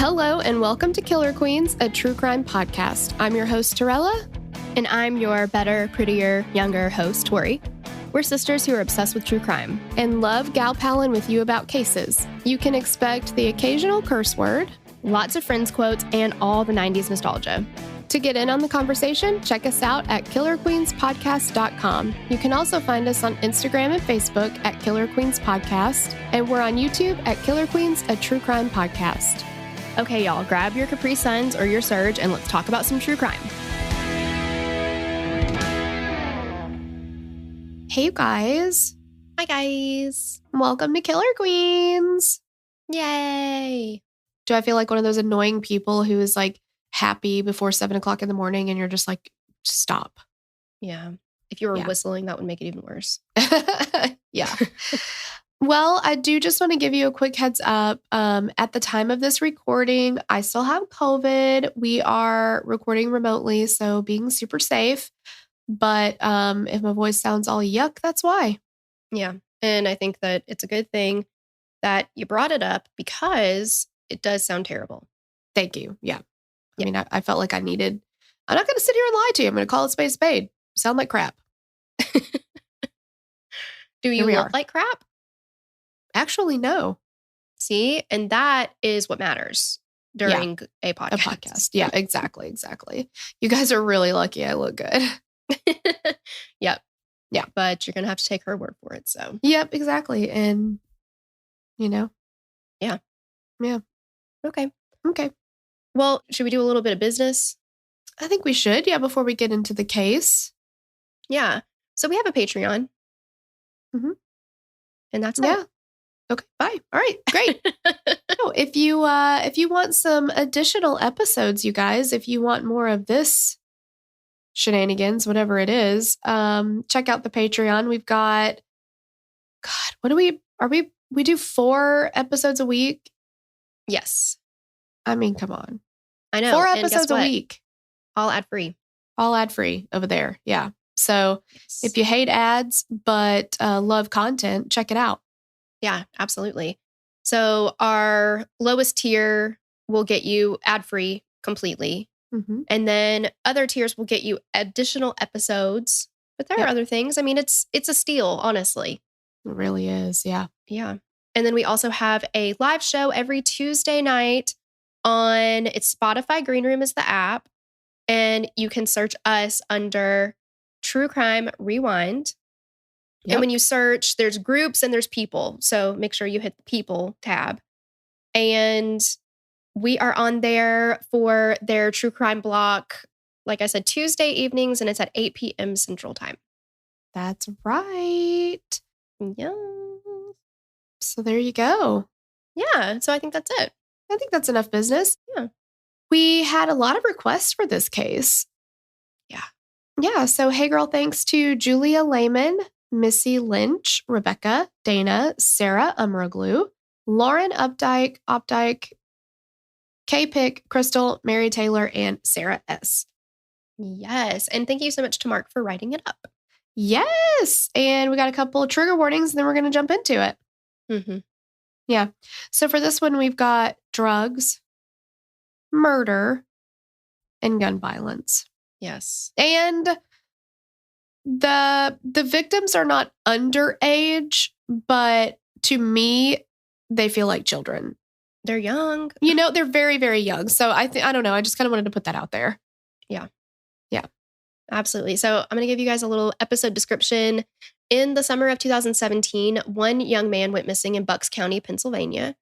Hello and welcome to Killer Queens, a true crime podcast. I'm your host, Torella. And I'm your better, prettier, younger host, Tori. We're sisters who are obsessed with true crime. And love gal-palin with you about cases. You can expect the occasional curse word, lots of Friends quotes, and all the 90s nostalgia. To get in on the conversation, check us out at killerqueenspodcast.com. You can also find us on Instagram and Facebook at Killer Queens Podcast, and we're on YouTube at Killer Queens, a true crime podcast. Okay, y'all, grab your Capri Suns or your Surge, and let's talk about some true crime. Hey, you guys. Hi, guys. Welcome to Killer Queens. Yay. Do I feel like one of those annoying people who is like happy before 7 o'clock in the morning and you're just like, stop? Yeah. If you were whistling, that would make it even worse. Yeah. Well, I do just want to give you a quick heads up. At the time of this recording, I still have COVID. We are recording remotely, so being super safe. But if my voice sounds all yuck, that's why. Yeah. And I think that it's a good thing that you brought it up because it does sound terrible. Thank you. Yeah. I mean, I felt like I'm not going to sit here and lie to you. I'm going to call it spade a spade. Sound like crap. Do you look like crap? Actually, no. See? And that is what matters during a podcast. A podcast. Yeah, exactly. Exactly. You guys are really lucky I look good. Yep. Yeah. But you're going to have to take her word for it. So, yep, exactly. And, Yeah. Yeah. Okay. Okay. Well, should we do a little bit of business? I think we should. Yeah. Before we get into the case. Yeah. So we have a Patreon. Mm-hmm. And that's it. Okay. Bye. All right. Great. So if you want some additional episodes, you guys, if you want more of this shenanigans, whatever it is, check out the Patreon. We've got, we do 4 episodes a week. Yes. I mean, come on. I know. 4 episodes a week. All ad free. All ad free over there. Yeah. So if you hate ads, but love content, check it out. Yeah, absolutely. So our lowest tier will get you ad free completely. Mm-hmm. And then other tiers will get you additional episodes. But there are other things. I mean, it's a steal, honestly. It really is. Yeah. Yeah. And then we also have a live show every Tuesday night on Spotify. Green Room is the app. And you can search us under True Crime Rewind. Yep. And when you search, there's groups and there's people. So make sure you hit the people tab. And we are on there for their true crime block, like I said, Tuesday evenings, and it's at 8 p.m. Central Time. That's right. Yeah. So there you go. Yeah. So I think that's it. I think that's enough business. Yeah. We had a lot of requests for this case. Yeah. Yeah. So, hey girl, thanks to Julia Lehman, Missy Lynch, Rebecca, Dana, Sarah Umroglu, Lauren Updike, K-Pick, Crystal, Mary Taylor, and Sarah S. Yes. And thank you so much to Mark for writing it up. Yes. And we got a couple of trigger warnings, and then we're going to jump into it. Mm-hmm. Yeah. So for this one, we've got drugs, murder, and gun violence. Yes. And the victims are not underage, but to me, they feel like children. They're young. You know, they're very, very young. So I don't know. I just kind of wanted to put that out there. Yeah. Yeah. Absolutely. So I'm going to give you guys a little episode description. In the summer of 2017, one young man went missing in Bucks County, Pennsylvania.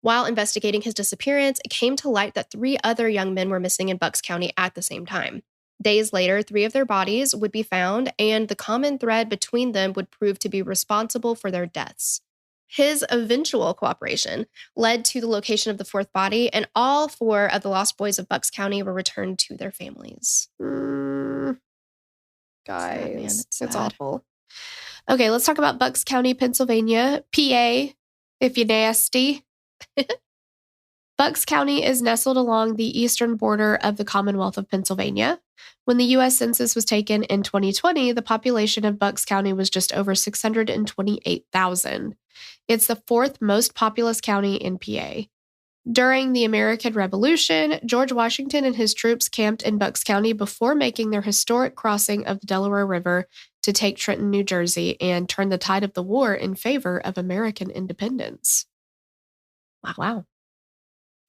While investigating his disappearance, it came to light that 3 other young men were missing in Bucks County at the same time. Days later, 3 of their bodies would be found, and the common thread between them would prove to be responsible for their deaths. His eventual cooperation led to the location of the 4th body, and all 4 of the lost boys of Bucks County were returned to their families. Guys, it's awful. Okay, let's talk about Bucks County, Pennsylvania, PA, if you're nasty. Bucks County is nestled along the eastern border of the Commonwealth of Pennsylvania. When the U.S. Census was taken in 2020, the population of Bucks County was just over 628,000. It's the 4th most populous county in PA. During the American Revolution, George Washington and his troops camped in Bucks County before making their historic crossing of the Delaware River to take Trenton, New Jersey, and turn the tide of the war in favor of American independence. Wow.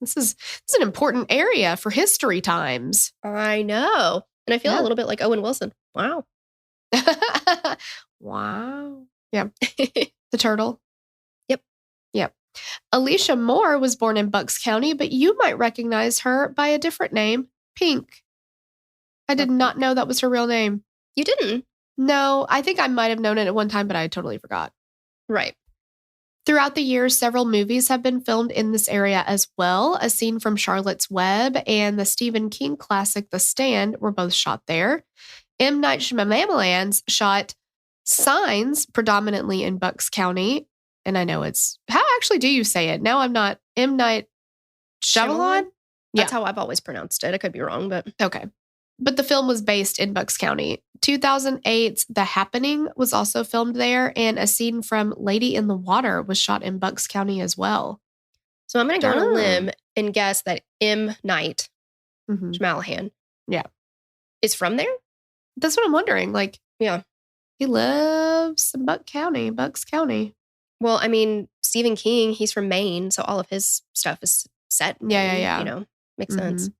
This is an important area for history times. I know. And I feel a little bit like Owen Wilson. Wow. Wow. Yeah. The turtle. Yep. Yep. Alicia Moore was born in Bucks County, but you might recognize her by a different name, Pink. I did not know that was her real name. You didn't? No, I think I might have known it at one time, but I totally forgot. Right. Throughout the years, several movies have been filmed in this area as well. A scene from Charlotte's Web and the Stephen King classic The Stand were both shot there. M. Night Shyamalan shot Signs predominantly in Bucks County. And I know it's, how actually do you say it? Now I'm not, M. Night Shyamalan? That's how I've always pronounced it. I could be wrong, but. Okay. But the film was based in Bucks County. 2008's The Happening was also filmed there, and a scene from Lady in the Water was shot in Bucks County as well. So I'm going to go on a limb and guess that M. Night Shyamalan is from there? That's what I'm wondering. Like, yeah. He lives in Bucks County. Well, I mean, Stephen King, he's from Maine, so all of his stuff is set. Yeah. You know, makes sense.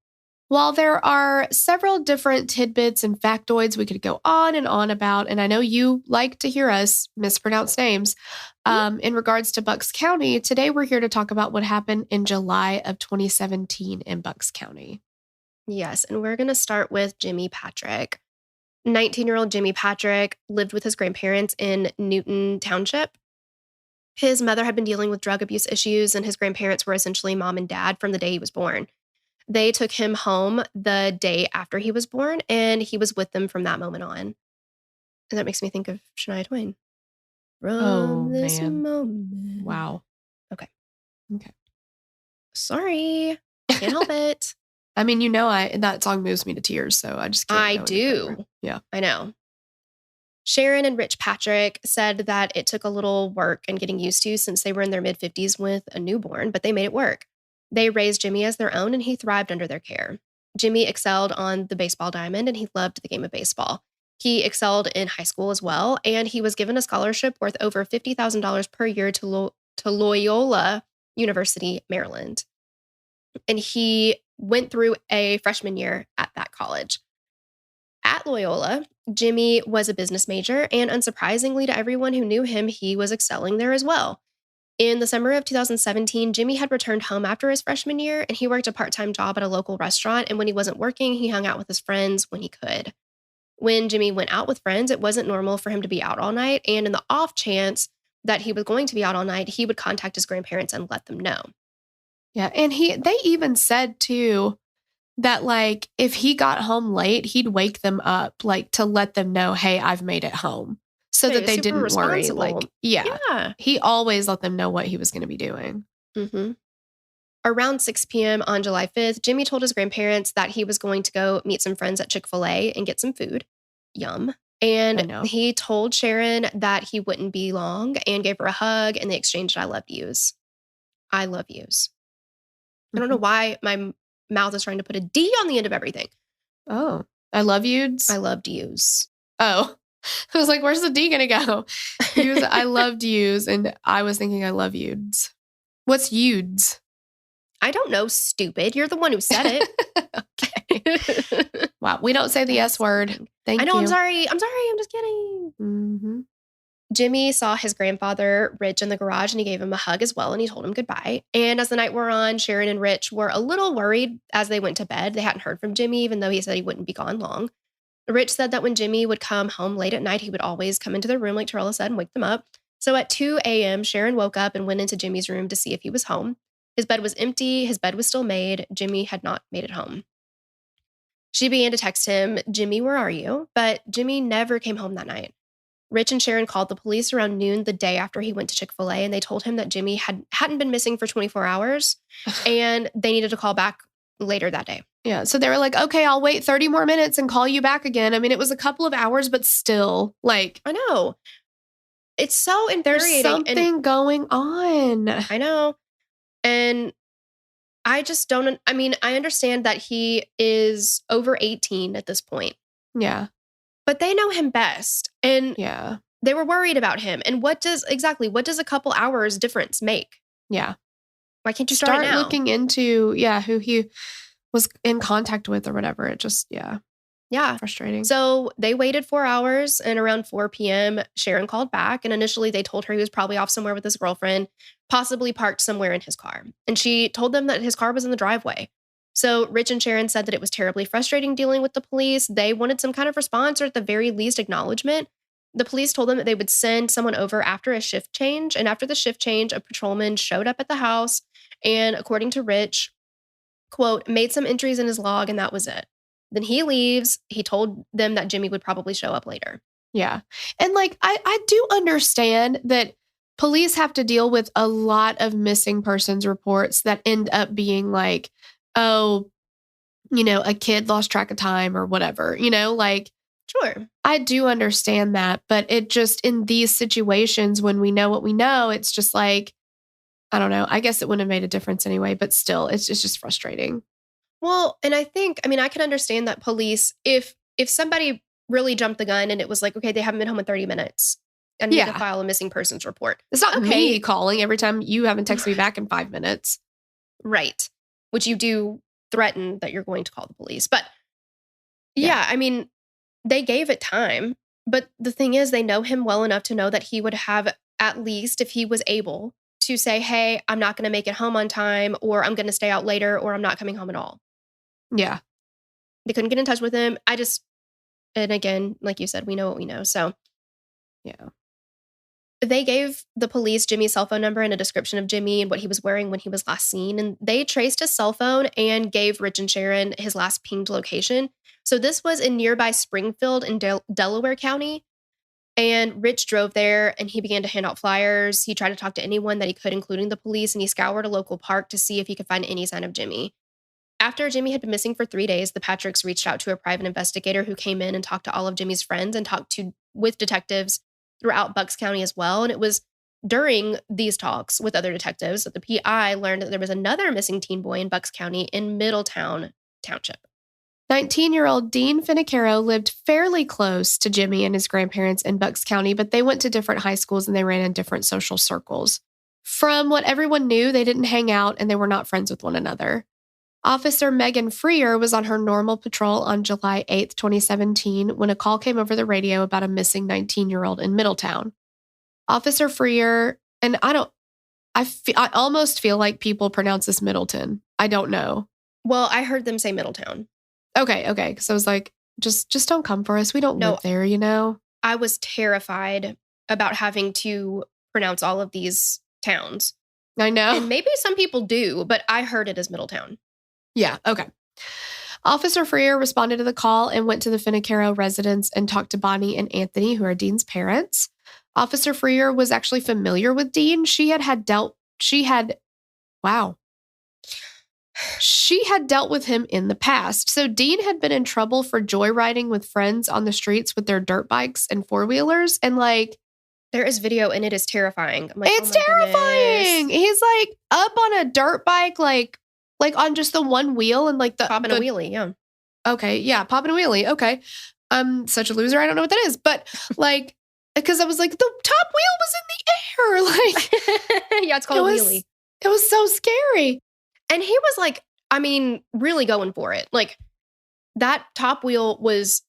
While there are several different tidbits and factoids we could go on and on about, and I know you like to hear us mispronounce names, in regards to Bucks County, today we're here to talk about what happened in July of 2017 in Bucks County. Yes, and we're going to start with Jimmy Patrick. 19-year-old Jimmy Patrick lived with his grandparents in Newton Township. His mother had been dealing with drug abuse issues, and his grandparents were essentially mom and dad from the day he was born. They took him home the day after he was born, and he was with them from that moment on. And that makes me think of Shania Twain. From this moment. Wow. Okay. Okay. Sorry. Can't help it. I mean, you know, that song moves me to tears, so I just can't. I do. Yeah. I know. Sharon and Rich Patrick said that it took a little work and getting used to since they were in their mid-50s with a newborn, but they made it work. They raised Jimmy as their own, and he thrived under their care. Jimmy excelled on the baseball diamond, and he loved the game of baseball. He excelled in high school as well, and he was given a scholarship worth over $50,000 per year to Loyola University, Maryland. And he went through a freshman year at that college. At Loyola, Jimmy was a business major, and unsurprisingly to everyone who knew him, he was excelling there as well. In the summer of 2017, Jimmy had returned home after his freshman year, and he worked a part-time job at a local restaurant, and when he wasn't working, he hung out with his friends when he could. When Jimmy went out with friends, it wasn't normal for him to be out all night, and in the off chance that he was going to be out all night, he would contact his grandparents and let them know. Yeah, and they even said, too, that, like, if he got home late, he'd wake them up, like, to let them know, hey, I've made it home. So that they didn't worry. Like, yeah. He always let them know what he was going to be doing. Mm-hmm. Around 6 p.m. on July 5th, Jimmy told his grandparents that he was going to go meet some friends at Chick-fil-A and get some food. Yum. And he told Sharon that he wouldn't be long and gave her a hug, and they exchanged I love yous. I love yous. I don't know why my mouth is trying to put a D on the end of everything. Oh, I love yous? I loved yous. Oh. I was like, where's the D going to go? I loved yous, and I was thinking I love youds. What's youds? I don't know, stupid. You're the one who said it. Okay. Wow. We don't say the S word. Thank you. I know. I'm sorry. I'm just kidding. Mm-hmm. Jimmy saw his grandfather, Rich, in the garage, and he gave him a hug as well, and he told him goodbye. And as the night wore on, Sharon and Rich were a little worried as they went to bed. They hadn't heard from Jimmy, even though he said he wouldn't be gone long. Rich said that when Jimmy would come home late at night, he would always come into their room, like Torella said, and wake them up. So at 2 a.m., Sharon woke up and went into Jimmy's room to see if he was home. His bed was empty. His bed was still made. Jimmy had not made it home. She began to text him, Jimmy, where are you? But Jimmy never came home that night. Rich and Sharon called the police around noon the day after he went to Chick-fil-A, and they told him that Jimmy hadn't been missing for 24 hours, and they needed to call back later that day. Yeah. So they were like, okay, I'll wait 30 more minutes and call you back again. I mean, it was a couple of hours, but still, like. I know. It's so infuriating. There's something going on. I know. And I just don't, I mean, I understand that he is over 18 at this point, Yeah. but they know him best. And Yeah. they were worried about him. And what does a couple hours difference make? Yeah. Why can't you start now? looking into, who he was in contact with or whatever. It just, Yeah. frustrating. So they waited 4 hours, and around 4 p.m., Sharon called back. And initially they told her he was probably off somewhere with his girlfriend, possibly parked somewhere in his car. And she told them that his car was in the driveway. So Rich and Sharon said that it was terribly frustrating dealing with the police. They wanted some kind of response, or at the very least acknowledgement. The police told them that they would send someone over after a shift change. And after the shift change, a patrolman showed up at the house and, according to Rich, quote, made some entries in his log, and that was it. Then he leaves. He told them that Jimmy would probably show up later. Yeah. And like, I do understand that police have to deal with a lot of missing persons reports that end up being like, oh, a kid lost track of time or whatever, like. Sure. I do understand that. But it just, in these situations, when we know what we know, it's just like, I don't know. I guess it wouldn't have made a difference anyway, but still, it's just frustrating. Well, and I can understand that police, if somebody really jumped the gun and it was like, okay, they haven't been home in 30 minutes and need to file a missing persons report. It's not me calling every time you haven't texted me back in 5 minutes. Right. Which you do threaten that you're going to call the police. But yeah, I mean, they gave it time. But the thing is, they know him well enough to know that he would have, at least if he was able to say, hey, I'm not going to make it home on time, or I'm going to stay out later, or I'm not coming home at all. Yeah. They couldn't get in touch with him. And again, like you said, we know what we know. So, yeah. They gave the police Jimmy's cell phone number and a description of Jimmy and what he was wearing when he was last seen. And they traced his cell phone and gave Rich and Sharon his last pinged location. So this was in nearby Springfield in Delaware County. And Rich drove there and he began to hand out flyers. He tried to talk to anyone that he could, including the police. And he scoured a local park to see if he could find any sign of Jimmy. After Jimmy had been missing for 3 days, the Patricks reached out to a private investigator who came in and talked to all of Jimmy's friends and talked with detectives throughout Bucks County as well. And it was during these talks with other detectives that the PI learned that there was another missing teen boy in Bucks County in Middletown Township. 19-year-old Dean Finicaro lived fairly close to Jimmy and his grandparents in Bucks County, but they went to different high schools and they ran in different social circles. From what everyone knew, they didn't hang out and they were not friends with one another. Officer Megan Freer was on her normal patrol on July 8th, 2017, when a call came over the radio about a missing 19-year-old in Middletown. Officer Freer, and I almost feel like people pronounce this Middleton. I don't know. Well, I heard them say Middletown. Okay. Because I was like, just don't come for us. We don't live there, I was terrified about having to pronounce all of these towns. I know. And maybe some people do, but I heard it as Middletown. Yeah, okay. Officer Freer responded to the call and went to the Finicaro residence and talked to Bonnie and Anthony, who are Dean's parents. Officer Freer was actually familiar with Dean. She had dealt with him in the past. So Dean had been in trouble for joyriding with friends on the streets with their dirt bikes and four-wheelers. And there is video and it is terrifying. I'm like, it's terrifying. Goodness. He's up on a dirt bike, like on just the one wheel and the popping a wheelie, yeah. Okay, yeah, popping a wheelie. Okay. I'm such a loser. I don't know what that is. But because I was like, the top wheel was in the air. Yeah, it's called a wheelie. It was so scary. And he was really going for it. That top wheel was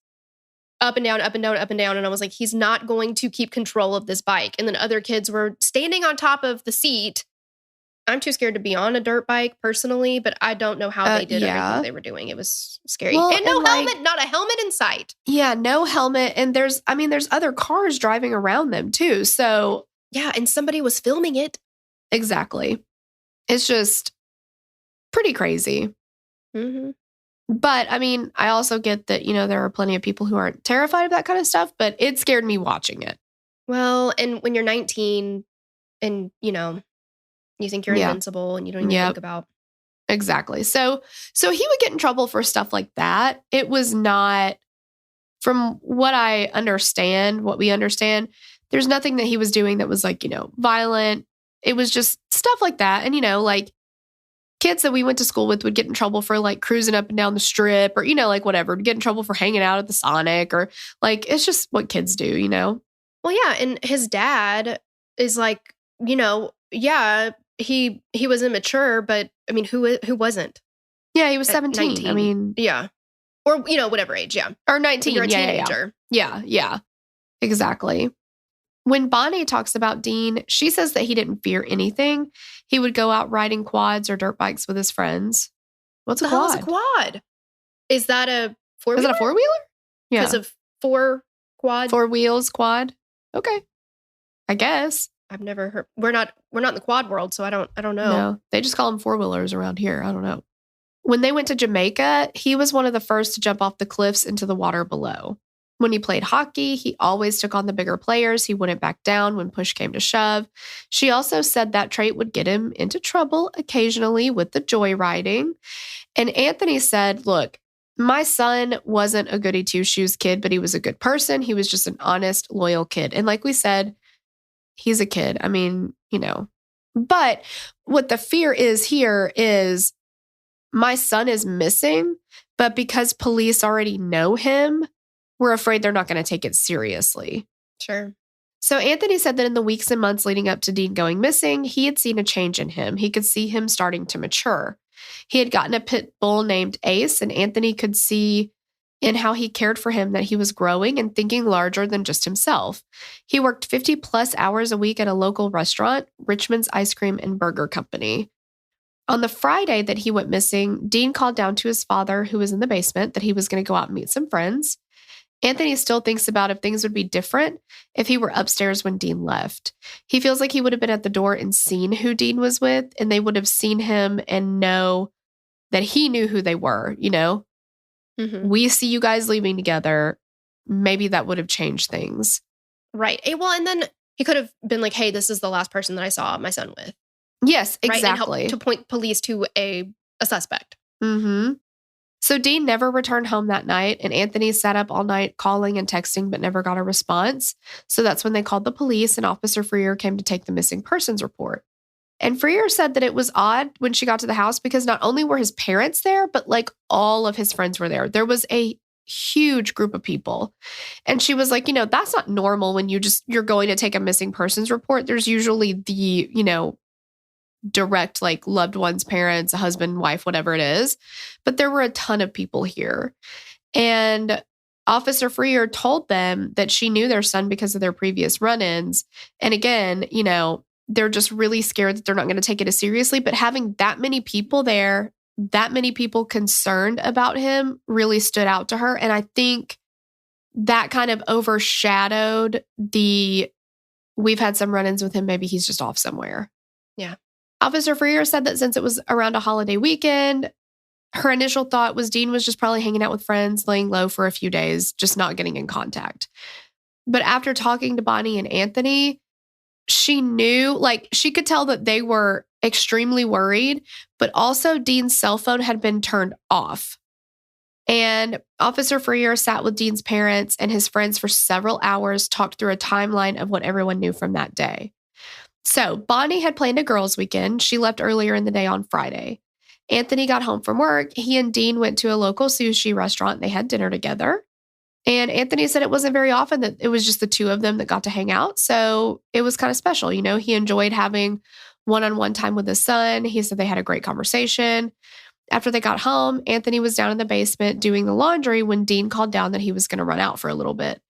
up and down, up and down, up and down. And I was like, he's not going to keep control of this bike. And then other kids were standing on top of the seat. I'm too scared to be on a dirt bike personally, but I don't know how they did everything they were doing. It was scary. Well, and no helmet, not a helmet in sight. Yeah, no helmet. And there's other cars driving around them too. So yeah, and somebody was filming it. Exactly. It's just pretty crazy. Mm-hmm. But I also get that, there are plenty of people who aren't terrified of that kind of stuff, but it scared me watching it. Well, and when you're 19 and, you think you're invincible and you don't even think about. Exactly. So he would get in trouble for stuff like that. It was not, from what we understand, there's nothing that he was doing that was violent. It was just stuff like that. And, kids that we went to school with would get in trouble for like cruising up and down the strip or, like whatever, get in trouble for hanging out at the Sonic or like, it's just what kids do, Well, yeah. And his dad is like, yeah, he was immature, but I mean, who wasn't? Yeah, he was At 17. 19. I mean. Yeah. Or, whatever age. Yeah. Or 19. You're a yeah, teenager. Yeah. Exactly. When Bonnie talks about Dean, she says that he didn't fear anything. He would go out riding quads or dirt bikes with his friends. What's a The hell quad? is a quad? Is that a four-wheeler? Is that a four-wheeler? Yeah. Because of four quad? 4 wheels quad. Okay. I guess. I've never heard. We're not in the quad world, so I don't know. No, they just call them four-wheelers around here. I don't know. When they went to Jamaica, he was one of the first to jump off the cliffs into the water below. When he played hockey, he always took on the bigger players. He wouldn't back down when push came to shove. She also said that trait would get him into trouble occasionally with the joyriding. And Anthony said, look, my son wasn't a goody two-shoes kid, but he was a good person. He was just an honest, loyal kid. And like we said, he's a kid. I mean, But what the fear is here is my son is missing, but because police already know him, we're afraid they're not going to take it seriously. Sure. So Anthony said that in the weeks and months leading up to Dean going missing, he had seen a change in him. He could see him starting to mature. He had gotten a pit bull named Ace, and Anthony could see in how he cared for him that he was growing and thinking larger than just himself. He worked 50 plus hours a week at a local restaurant, Richmond's Ice Cream and Burger Company. On the Friday that he went missing, Dean called down to his father, who was in the basement, that he was going to go out and meet some friends. Anthony still thinks about if things would be different if he were upstairs when Dean left. He feels like he would have been at the door and seen who Dean was with, and they would have seen him and know that he knew who they were, Mm-hmm. We see you guys leaving together. Maybe that would have changed things. Right. Well, and then he could have been like, hey, this is the last person that I saw my son with. Yes, Right? exactly. And help to point police to a suspect. Mm-hmm. So Dean never returned home that night, and Anthony sat up all night calling and texting, but never got a response. So that's when they called the police, and Officer Freer came to take the missing persons report. And Freer said that it was odd when she got to the house because not only were his parents there, but like all of his friends were there. There was a huge group of people. And she was like, that's not normal when you're going to take a missing persons report. There's usually the, direct like loved one's parents, a husband, wife, whatever it is. But there were a ton of people here. And Officer Freer told them that she knew their son because of their previous run-ins. And again, they're just really scared that they're not going to take it as seriously. But having that many people there, that many people concerned about him really stood out to her. And I think that kind of overshadowed we've had some run-ins with him. Maybe he's just off somewhere. Yeah. Officer Freer said that since it was around a holiday weekend, her initial thought was Dean was just probably hanging out with friends, laying low for a few days, just not getting in contact. But after talking to Bonnie and Anthony, she knew, she could tell that they were extremely worried, but also Dean's cell phone had been turned off. And Officer Freer sat with Dean's parents and his friends for several hours, talked through a timeline of what everyone knew from that day. So Bonnie had planned a girls' weekend. She left earlier in the day on Friday. Anthony got home from work. He and Dean went to a local sushi restaurant. They had dinner together. And Anthony said it wasn't very often that it was just the two of them that got to hang out. So it was kind of special. He enjoyed having one-on-one time with his son. He said they had a great conversation. After they got home, Anthony was down in the basement doing the laundry when Dean called down that he was going to run out for a little bit.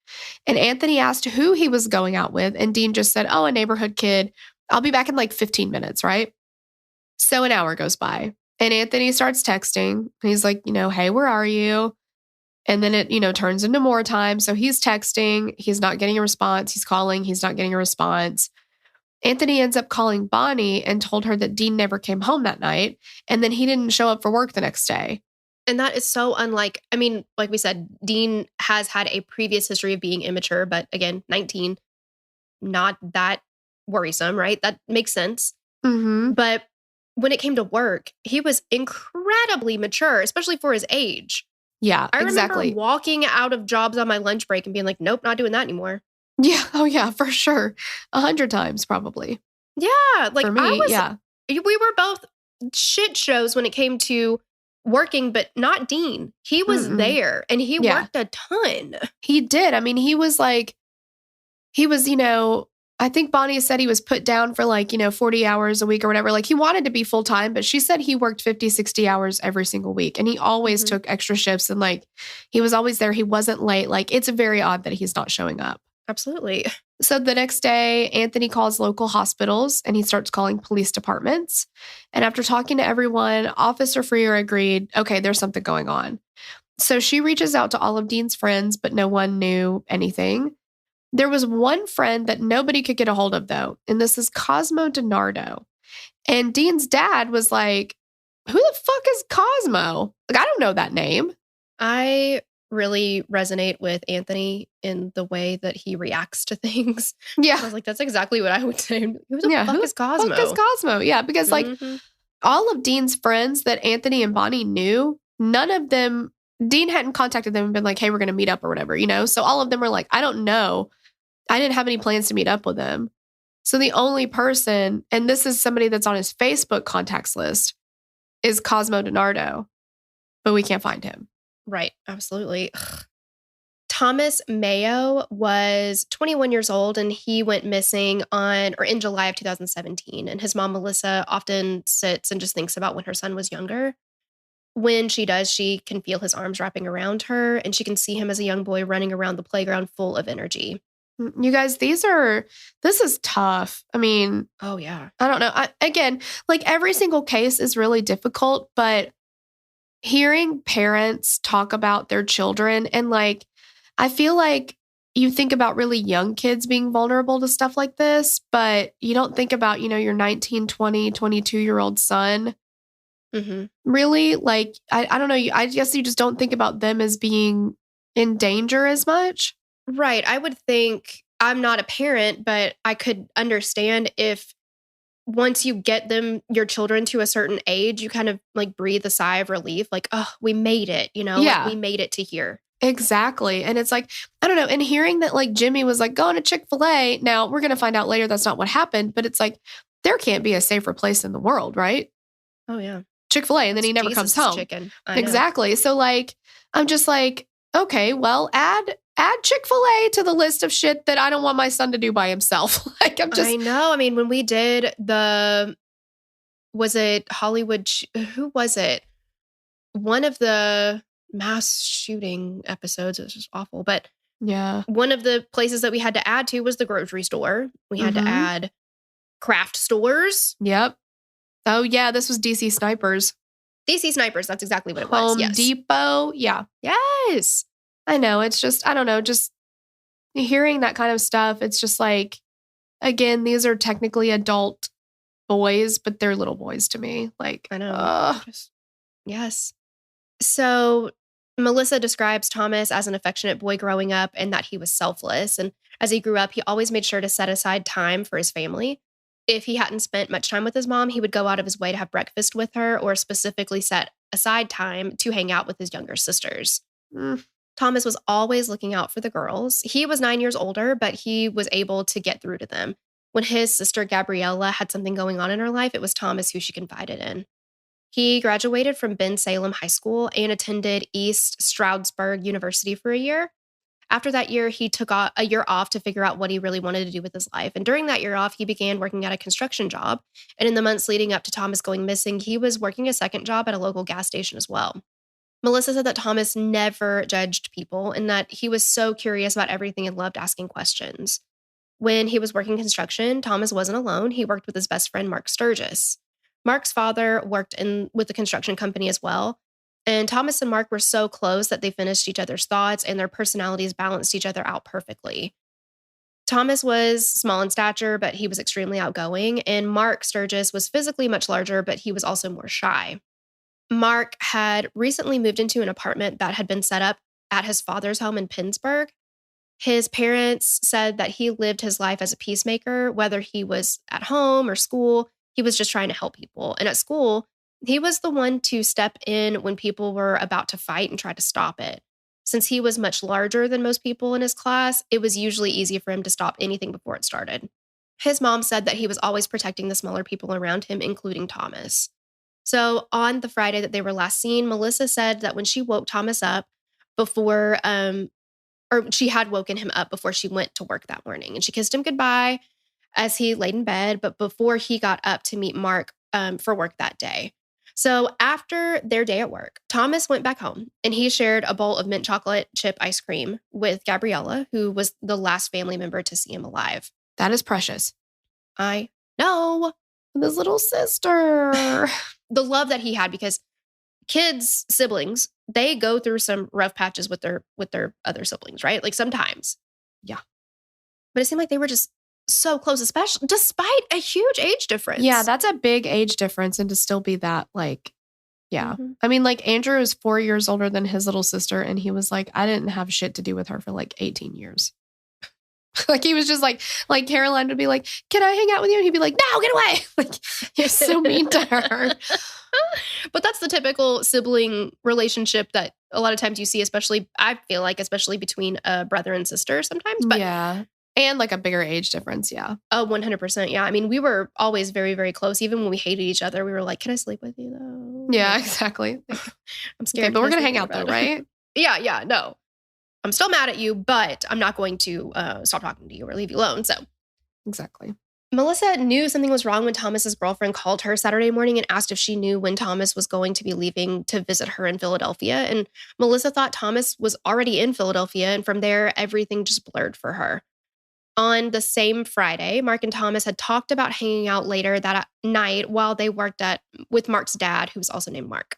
And Anthony asked who he was going out with. And Dean just said, a neighborhood kid. I'll be back in 15 minutes, right? So an hour goes by. And Anthony starts texting. He's like, hey, where are you? And then it, turns into more time. So he's texting. He's not getting a response. He's calling. He's not getting a response. Anthony ends up calling Bonnie and told her that Dean never came home that night. And then he didn't show up for work the next day. And that is so unlike, like we said, Dean has had a previous history of being immature, but again, 19, not that worrisome, right? That makes sense. Mm-hmm. But when it came to work, he was incredibly mature, especially for his age. Yeah, I exactly. remember walking out of jobs on my lunch break and being like, nope, not doing that anymore. Yeah. Oh, yeah, for sure. 100 times probably. Yeah. Like for me, we were both shit shows when it came to working, but not Dean. He was there and he worked a ton. He did. I mean, he was, I think Bonnie said he was put down for 40 hours a week or whatever. Like, he wanted to be full time, but she said he worked 50, 60 hours every single week. And he always took extra shifts and he was always there. He wasn't late. Like, it's very odd that he's not showing up. Absolutely. So the next day, Anthony calls local hospitals and he starts calling police departments. And after talking to everyone, Officer Freer agreed, okay, there's something going on. So she reaches out to all of Dean's friends, but no one knew anything. There was one friend that nobody could get a hold of, though, and this is Cosmo Dinardo. And Dean's dad was like, who the fuck is Cosmo? Like, I don't know that name. I really resonate with Anthony in the way that he reacts to things. Yeah. I was like, that's exactly what I would say. Who the fuck is Cosmo? Who the fuck is Cosmo? Yeah, because all of Dean's friends that Anthony and Bonnie knew, none of them, Dean hadn't contacted them and been like, hey, we're going to meet up or whatever, So all of them were like, I don't know. I didn't have any plans to meet up with him. So the only person, and this is somebody that's on his Facebook contacts list, is Cosmo Dinardo, but we can't find him. Right. Absolutely. Ugh. Thomas Mayo was 21 years old and he went missing in July of 2017. And his mom, Melissa, often sits and just thinks about when her son was younger. When she does, she can feel his arms wrapping around her and she can see him as a young boy running around the playground full of energy. You guys, this is tough. I mean, oh yeah. I don't know. Again, every single case is really difficult, but hearing parents talk about their children and I feel like you think about really young kids being vulnerable to stuff like this, but you don't think about, your 19, 20, 22-year-old son. Mm-hmm. Really? I don't know. I guess you just don't think about them as being in danger as much. Right. I would think, I'm not a parent, but I could understand if once you get your children to a certain age, you kind of breathe a sigh of relief. Oh, we made it, Yeah. We made it to here. Exactly. And it's I don't know. And hearing that Jimmy was going to Chick-fil-A. Now we're going to find out later that's not what happened, but it's there can't be a safer place in the world, right? Oh yeah. Chick-fil-A. And then he never comes home. Chicken. Exactly. So I'm just okay, well, add Chick-fil-A to the list of shit that I don't want my son to do by himself. I know. I mean, when we did was it Hollywood? Who was it? One of the mass shooting episodes. It was just awful. But yeah, one of the places that we had to add to was the grocery store. We had to add craft stores. Yep. Oh yeah, this was DC Snipers. DC Snipers. That's exactly what it was. Home Depot. Yeah. Yes. I know. It's just, I don't know, just hearing that kind of stuff. It's just again, these are technically adult boys, but they're little boys to me. I know. Yes. So Melissa describes Thomas as an affectionate boy growing up and that he was selfless. And as he grew up, he always made sure to set aside time for his family. If he hadn't spent much time with his mom, he would go out of his way to have breakfast with her or specifically set aside time to hang out with his younger sisters. Thomas was always looking out for the girls. He was 9 years older, but he was able to get through to them. When his sister Gabriella had something going on in her life, it was Thomas who she confided in. He graduated from Ben Salem High School and attended East Stroudsburg University for a year. After that year, he took a year off to figure out what he really wanted to do with his life. And during that year off, he began working at a construction job. And in the months leading up to Thomas going missing, he was working a second job at a local gas station as well. Melissa said that Thomas never judged people and that he was so curious about everything and loved asking questions. When he was working construction, Thomas wasn't alone. He worked with his best friend, Mark Sturgis. Mark's father worked with the construction company as well. And Thomas and Mark were so close that they finished each other's thoughts and their personalities balanced each other out perfectly. Thomas was small in stature, but he was extremely outgoing. And Mark Sturgis was physically much larger, but he was also more shy. Mark had recently moved into an apartment that had been set up at his father's home in Pittsburgh. His parents said that he lived his life as a peacemaker, whether he was at home or school. He was just trying to help people. And at school, he was the one to step in when people were about to fight and try to stop it. Since he was much larger than most people in his class, it was usually easy for him to stop anything before it started. His mom said that he was always protecting the smaller people around him, including Thomas. So on the Friday that they were last seen, Melissa said that when she woke Thomas up before, or she had woken him up before she went to work that morning, and she kissed him goodbye as he laid in bed, but before he got up to meet Mark for work that day. So after their day at work, Thomas went back home and he shared a bowl of mint chocolate chip ice cream with Gabriella, who was the last family member to see him alive. That is precious. I know. His little sister. The love that he had, because kids, siblings, they go through some rough patches with their other siblings, right? Like sometimes. Yeah. But it seemed like they were just so close, especially despite a huge age difference. Yeah, that's a big age difference. And to still be that, like, yeah. Mm-hmm. I mean, like, Andrew is 4 years older than his little sister. And he was like, I didn't have shit to do with her for like 18 years. Like, he was just like Caroline would be like, can I hang out with you? And he'd be like, no, get away. Like, he was so mean to her. But that's the typical sibling relationship that a lot of times you see, especially, I feel like, especially between a brother and sister sometimes. But yeah. And like a bigger age difference. Yeah. Oh, 100%. Yeah. I mean, we were always very, very close. Even when we hated each other, we were like, can I sleep with you though? Yeah, exactly. I'm scared. Okay, but we're going to hang out though, right? Yeah. No. I'm still mad at you, but I'm not going to stop talking to you or leave you alone. So exactly. Melissa knew something was wrong when Thomas's girlfriend called her Saturday morning and asked if she knew when Thomas was going to be leaving to visit her in Philadelphia. And Melissa thought Thomas was already in Philadelphia. And from there, everything just blurred for her. On the same Friday, Mark and Thomas had talked about hanging out later that night while they worked with Mark's dad, who was also named Mark.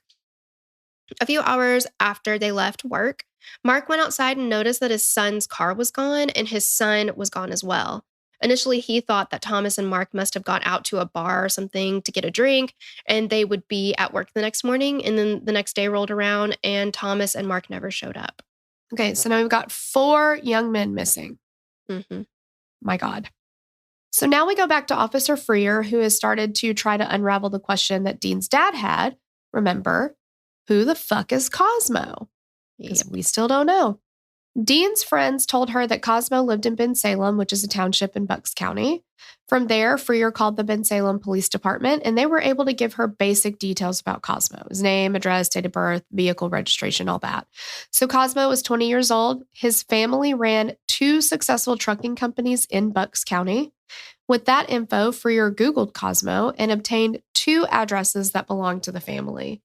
A few hours after they left work, Mark went outside and noticed that his son's car was gone and his son was gone as well. Initially, he thought that Thomas and Mark must have gone out to a bar or something to get a drink, and they would be at work the next morning. And then the next day rolled around, and Thomas and Mark never showed up. Okay, so now we've got 4 young men missing. Mm-hmm. My God. So now we go back to Officer Freer, who has started to try to unravel the question that Dean's dad had. Remember, who the fuck is Cosmo? Because we still don't know. Dean's friends told her that Cosmo lived in Bensalem, which is a township in Bucks County. From there, Freer called the Bensalem Police Department, and they were able to give her basic details about Cosmo: his name, address, date of birth, vehicle registration, all that. So Cosmo was 20 years old. His family ran 2 successful trucking companies in Bucks County. With that info, Freer Googled Cosmo and obtained 2 addresses that belonged to the family.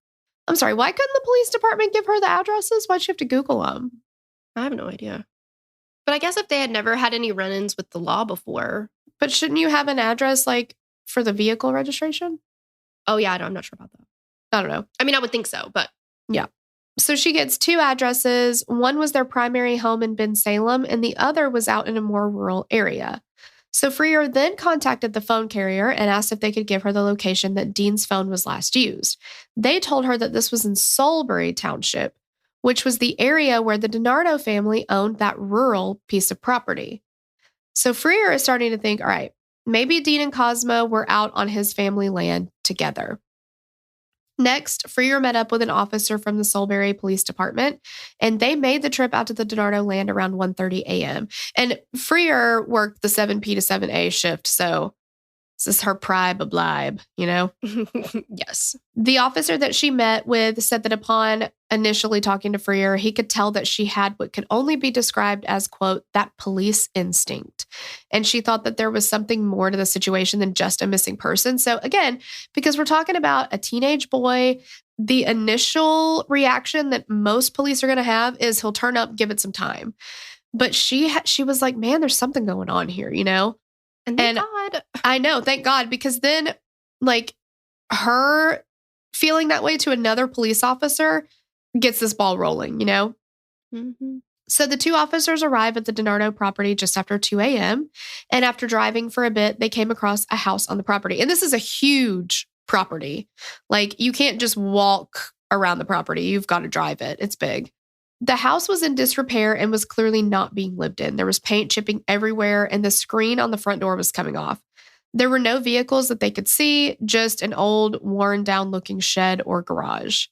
I'm sorry, why couldn't the police department give her the addresses? Why'd she have to Google them? I have no idea. But I guess if they had never had any run-ins with the law before. But shouldn't you have an address like for the vehicle registration? Oh, yeah, I'm not sure about that. I don't know. I mean, I would think so, but. Yeah. So she gets 2 addresses. One was their primary home in Bensalem, and the other was out in a more rural area. So Freer then contacted the phone carrier and asked if they could give her the location that Dean's phone was last used. They told her that this was in Solbury Township, which was the area where the Dinardo family owned that rural piece of property. So Freer is starting to think, all right, maybe Dean and Cosmo were out on his family land together. Next, Freer met up with an officer from the Solbury Police Department, and they made the trip out to the Dinardo land around 1:30 a.m. And Freer worked the 7P to 7A shift, so this is her pride blibe, you know? Yes. The officer that she met with said that upon initially talking to Freer, he could tell that she had what could only be described as, quote, that police instinct. And she thought that there was something more to the situation than just a missing person. So again, because we're talking about a teenage boy, the initial reaction that most police are going to have is he'll turn up, give it some time. But she was like, man, there's something going on here, you know? And thank God. I know, thank God, because then, like, her feeling that way to another police officer gets this ball rolling, you know? Mm-hmm. So the 2 officers arrive at the Dinardo property just after 2 a.m. And after driving for a bit, they came across a house on the property. And this is a huge property. Like, you can't just walk around the property. You've got to drive it. It's big. The house was in disrepair and was clearly not being lived in. There was paint chipping everywhere, and the screen on the front door was coming off. There were no vehicles that they could see, just an old, worn-down looking shed or garage.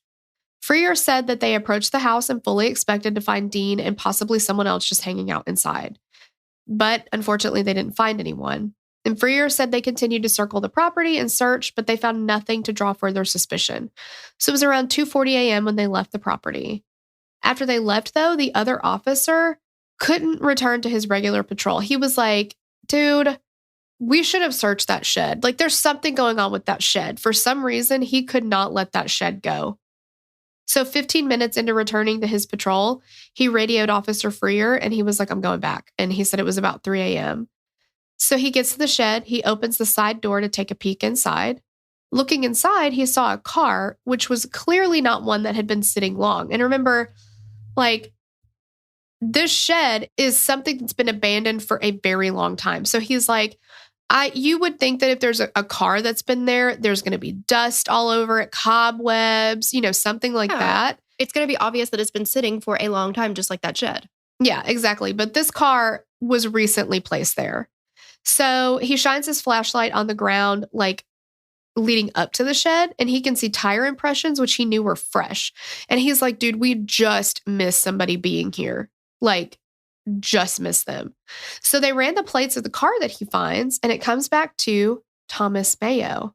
Freer said that they approached the house and fully expected to find Dean and possibly someone else just hanging out inside. But unfortunately, they didn't find anyone. And Freer said they continued to circle the property and search, but they found nothing to draw further suspicion. So it was around 2:40 a.m. when they left the property. After they left, though, the other officer couldn't return to his regular patrol. He was like, dude, we should have searched that shed. Like, there's something going on with that shed. For some reason, he could not let that shed go. So 15 minutes into returning to his patrol, he radioed Officer Freer and he was like, I'm going back. And he said it was about 3 a.m. So he gets to the shed. He opens the side door to take a peek inside. Looking inside, he saw a car, which was clearly not one that had been sitting long. And remember, like, this shed is something that's been abandoned for a very long time. So he's like, you would think that if there's a car that's been there, there's going to be dust all over it, cobwebs, something like that. It's going to be obvious that it's been sitting for a long time, just like that shed. Yeah, exactly. But this car was recently placed there. So he shines his flashlight on the ground, like leading up to the shed, and he can see tire impressions, which he knew were fresh. And he's like, dude, we just missed somebody being here. Like, just missed them. So they ran the plates of the car that he finds, and it comes back to Thomas Mayo.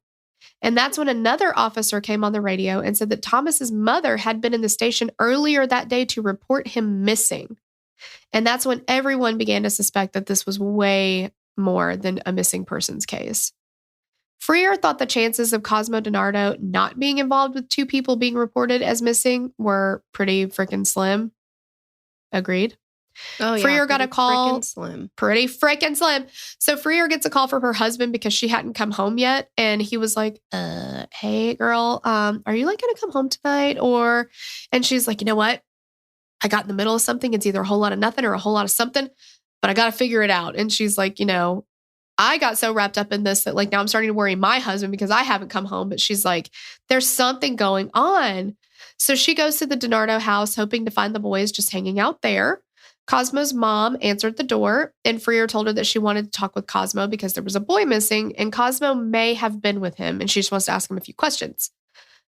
And that's when another officer came on the radio and said that Thomas's mother had been in the station earlier that day to report him missing. And that's when everyone began to suspect that this was way more than a missing persons case. Freer thought the chances of Cosmo Dinardo not being involved with two people being reported as missing were pretty freaking slim. Agreed. Oh, yeah. Freer got a call. Pretty freaking slim. So Freer gets a call from her husband because she hadn't come home yet. And he was like, hey, girl, are you like going to come home tonight? And she's like, you know what? I got in the middle of something. It's either a whole lot of nothing or a whole lot of something, but I got to figure it out. And she's like, I got so wrapped up in this that like now I'm starting to worry my husband because I haven't come home. But she's like, there's something going on. So she goes to the Dinardo house hoping to find the boys just hanging out there. Cosmo's mom answered the door, and Freer told her that she wanted to talk with Cosmo because there was a boy missing, and Cosmo may have been with him, and she just wants to ask him a few questions.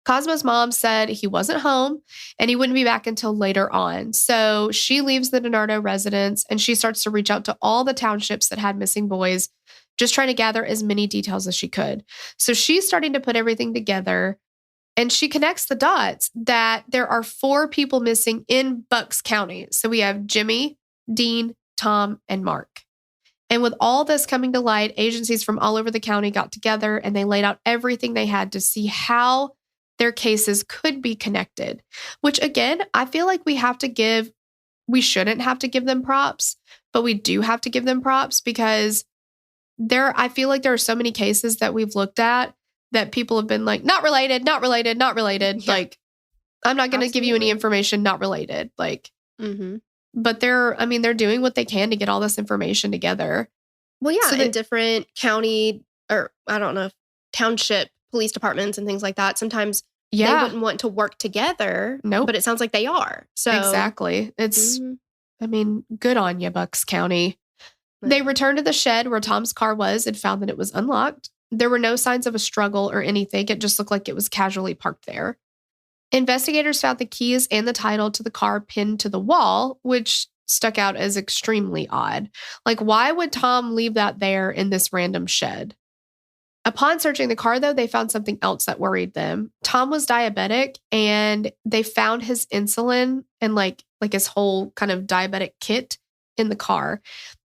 Cosmo's mom said he wasn't home, and he wouldn't be back until later on. So she leaves the Dinardo residence, and she starts to reach out to all the townships that had missing boys, just trying to gather as many details as she could. So she's starting to put everything together. And she connects the dots that there are 4 people missing in Bucks County. So we have Jimmy, Dean, Tom, and Mark. And with all this coming to light, agencies from all over the county got together and they laid out everything they had to see how their cases could be connected. Which again, I feel like we shouldn't have to give them props, but we do have to give them props because I feel like there are so many cases that we've looked at that people have been like, not related, not related, not related. Yeah. Like, I'm not going to give you any information, not related. Like, but they're doing what they can to get all this information together. Well, yeah, so in different county or I don't know, township police departments and things like that. Sometimes they wouldn't want to work together. Nope. But it sounds like they are. So exactly. It's, good on you, Bucks County. They returned to the shed where Tom's car was and found that it was unlocked. There were no signs of a struggle or anything. It just looked like it was casually parked there. Investigators found the keys and the title to the car pinned to the wall, which stuck out as extremely odd. Like, why would Tom leave that there in this random shed? Upon searching the car, though, they found something else that worried them. Tom was diabetic, and they found his insulin and like his whole kind of diabetic kit in the car.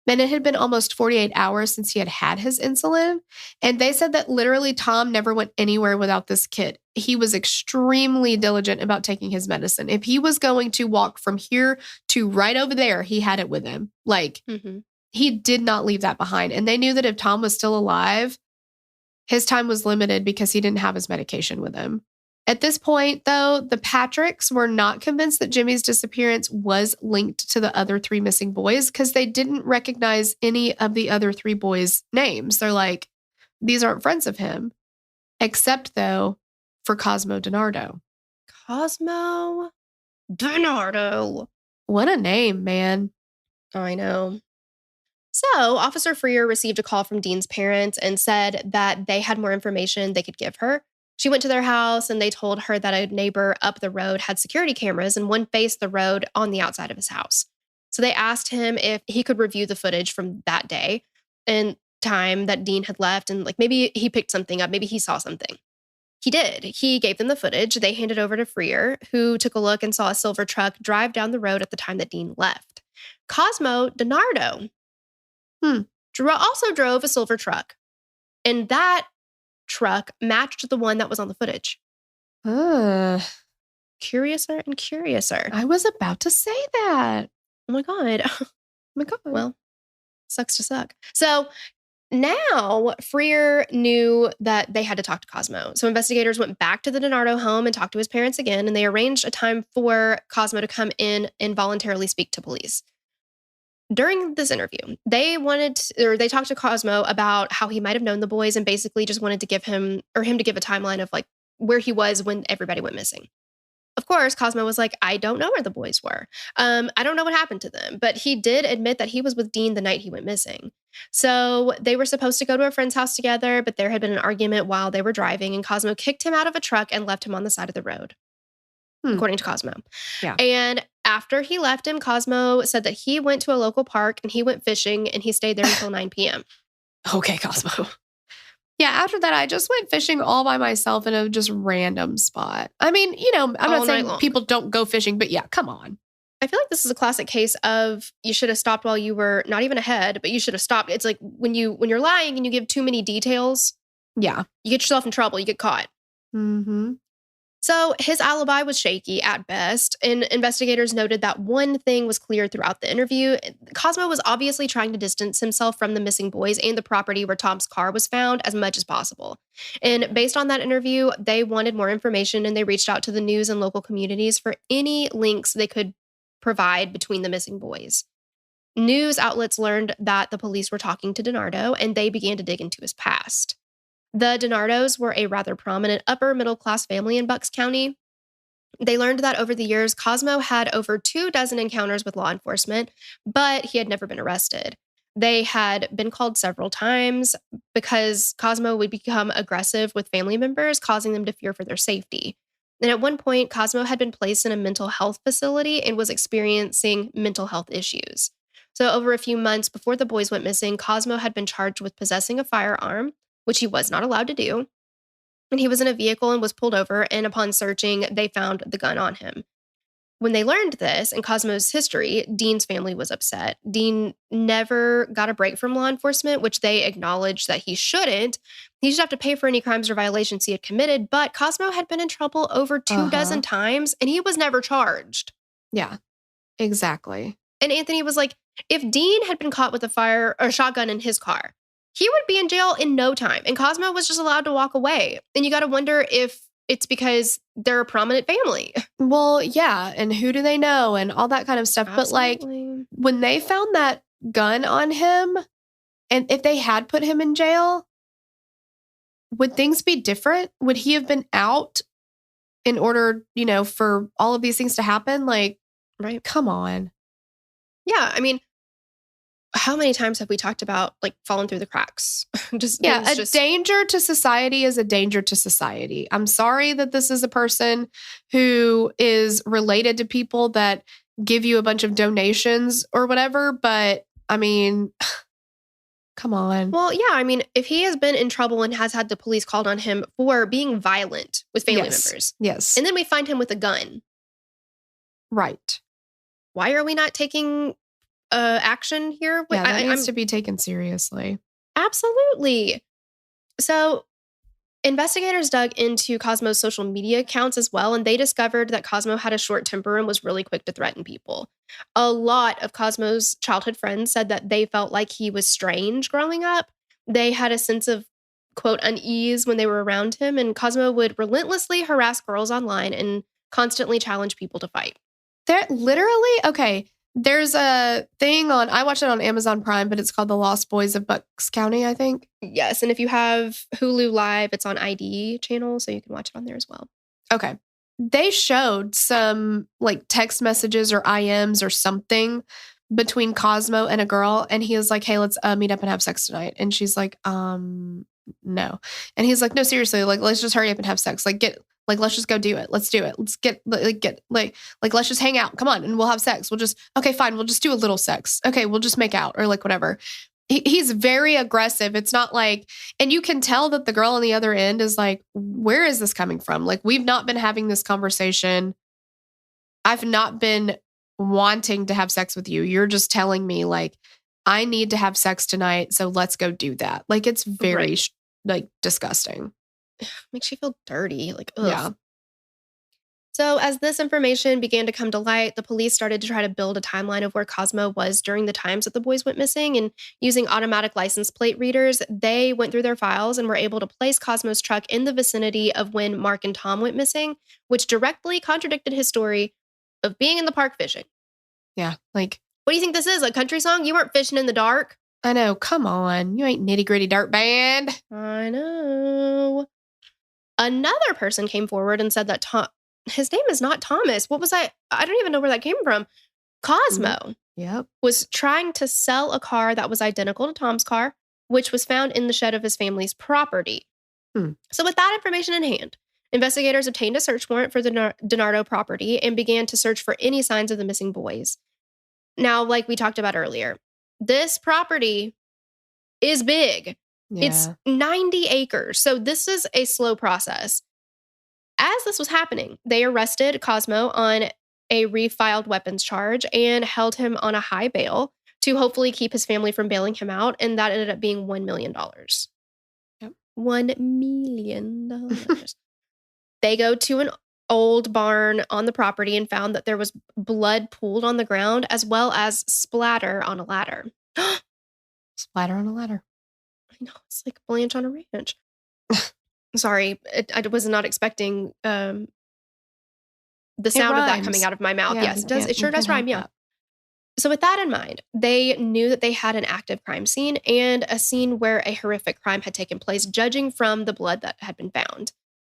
And it had been almost 48 hours since he had had his insulin. And they said that literally Tom never went anywhere without this kit. He was extremely diligent about taking his medicine. If he was going to walk from here to right over there, he had it with him. Like, he did not leave that behind. And they knew that if Tom was still alive, his time was limited because he didn't have his medication with him. At this point, though, the Patricks were not convinced that Jimmy's disappearance was linked to the other 3 missing boys because they didn't recognize any of the other 3 boys' names. They're like, these aren't friends of him. Except, though, for Cosmo Dinardo. Cosmo Dinardo. What a name, man. I know. So, Officer Freer received a call from Dean's parents and said that they had more information they could give her. She went to their house and they told her that a neighbor up the road had security cameras and one faced the road on the outside of his house. So they asked him if he could review the footage from that day. And time that Dean had left and like maybe he picked something up, maybe he saw something. He did. He gave them the footage. They handed over to Freer, who took a look and saw a silver truck drive down the road at the time that Dean left. Cosmo Dinardo also drove a silver truck, and that truck matched the one that was on the footage. Curiouser and curiouser. I was about to say that. Oh my God. Oh my God. Well, sucks to suck. So now Freer knew that they had to talk to Cosmo. So investigators went back to the Dinardo home and talked to his parents again, and they arranged a time for Cosmo to come in and voluntarily speak to police. During this interview, they talked to Cosmo about how he might have known the boys and basically just wanted to give him to give a timeline of like where he was when everybody went missing. Of course, Cosmo was like, I don't know where the boys were. I don't know what happened to them. But he did admit that he was with Dean the night he went missing. So they were supposed to go to a friend's house together, but there had been an argument while they were driving, and Cosmo kicked him out of a truck and left him on the side of the road, according to Cosmo. Yeah. And after he left him, Cosmo said that he went to a local park and he went fishing and he stayed there until 9 p.m. Okay, Cosmo. Yeah, after that, I just went fishing all by myself in a just random spot. I mean, I'm not saying people don't go fishing, but yeah, come on. I feel like this is a classic case of you should have stopped while you were not even ahead, but you should have stopped. It's like when you're lying and you give too many details. Yeah. You get yourself in trouble. You get caught. Mm-hmm. So his alibi was shaky at best, and investigators noted that one thing was clear throughout the interview. Cosmo was obviously trying to distance himself from the missing boys and the property where Tom's car was found as much as possible. And based on that interview, they wanted more information, and they reached out to the news and local communities for any links they could provide between the missing boys. News outlets learned that the police were talking to Dinardo, and they began to dig into his past. The Dinardos were a rather prominent upper middle class family in Bucks County. They learned that over the years, Cosmo had over 24 encounters with law enforcement, but he had never been arrested. They had been called several times because Cosmo would become aggressive with family members, causing them to fear for their safety. And at one point, Cosmo had been placed in a mental health facility and was experiencing mental health issues. So over a few months before the boys went missing, Cosmo had been charged with possessing a firearm, which he was not allowed to do. And he was in a vehicle and was pulled over, and upon searching, they found the gun on him. When they learned this and Cosmo's history, Dean's family was upset. Dean never got a break from law enforcement, which they acknowledged that he shouldn't. He should have to pay for any crimes or violations he had committed, but Cosmo had been in trouble over 24 times, and he was never charged. Yeah, exactly. And Anthony was like, if Dean had been caught with a shotgun in his car, he would be in jail in no time. And Cosmo was just allowed to walk away. And you got to wonder if it's because they're a prominent family. Well, yeah. And who do they know? And all that kind of stuff. Absolutely. But like when they found that gun on him, and if they had put him in jail, would things be different? Would he have been out in order, for all of these things to happen? Like, right. Come on. Yeah. I mean, how many times have we talked about like falling through the cracks? Danger to society is a danger to society. I'm sorry that this is a person who is related to people that give you a bunch of donations or whatever, but I mean, come on. Well, yeah, I mean, if he has been in trouble and has had the police called on him for being violent with family members. Yes. And then we find him with a gun. Right. Why are we not taking action here? Yeah, that needs to be taken seriously. Absolutely. So investigators dug into Cosmo's social media accounts as well, and they discovered that Cosmo had a short temper and was really quick to threaten people. A lot of Cosmo's childhood friends said that they felt like he was strange growing up. They had a sense of, quote, unease when they were around him, and Cosmo would relentlessly harass girls online and constantly challenge people to fight. They're literally, okay, there's a thing I watched it on Amazon Prime, but it's called The Lost Boys of Bucks County, I think. Yes, and if you have Hulu Live, it's on ID channel, so you can watch it on there as well. Okay. They showed some like text messages or IMs or something between Cosmo and a girl, and he was like, hey, let's meet up and have sex tonight. And she's like, no. And he's like, no, seriously, like, let's just hurry up and have sex. Let's just go do it. Let's do it. Let's let's just hang out. Come on. And we'll have sex. Okay, fine. We'll just do a little sex. Okay. We'll just make out or like whatever. he's very aggressive. It's not like, and you can tell that the girl on the other end is like, where is this coming from? Like, we've not been having this conversation. I've not been wanting to have sex with you. You're just telling me like, I need to have sex tonight. So let's go do that. Like, it's very like disgusting. Makes you feel dirty. Like, ugh. Yeah. So as this information began to come to light, the police started to try to build a timeline of where Cosmo was during the times that the boys went missing. And using automatic license plate readers, they went through their files and were able to place Cosmo's truck in the vicinity of when Mark and Tom went missing, which directly contradicted his story of being in the park fishing. Yeah. Like, what do you think this is? A country song? You weren't fishing in the dark. I know. Come on. You ain't Nitty Gritty Dirt Band. I know. Another person came forward and said that his name is not Thomas. What was I don't even know where that came from. Cosmo was trying to sell a car that was identical to Tom's car, which was found in the shed of his family's property. So with that information in hand, investigators obtained a search warrant for the Dinardo property and began to search for any signs of the missing boys. Now, like we talked about earlier, this property is big. Yeah. It's 90 acres. So this is a slow process. As this was happening, they arrested Cosmo on a refiled weapons charge and held him on a high bail to hopefully keep his family from bailing him out. And that ended up being $1 million. Yep. $1 million. They go to an old barn on the property and found that there was blood pooled on the ground as well as splatter on a ladder. Splatter on a ladder. I know. It's like Blanche on a ranch. Sorry, I was not expecting the sound of that coming out of my mouth. Yeah, yes, it does. It sure does rhyme. Yeah. So with that in mind, they knew that they had an active crime scene and a scene where a horrific crime had taken place, judging from the blood that had been found.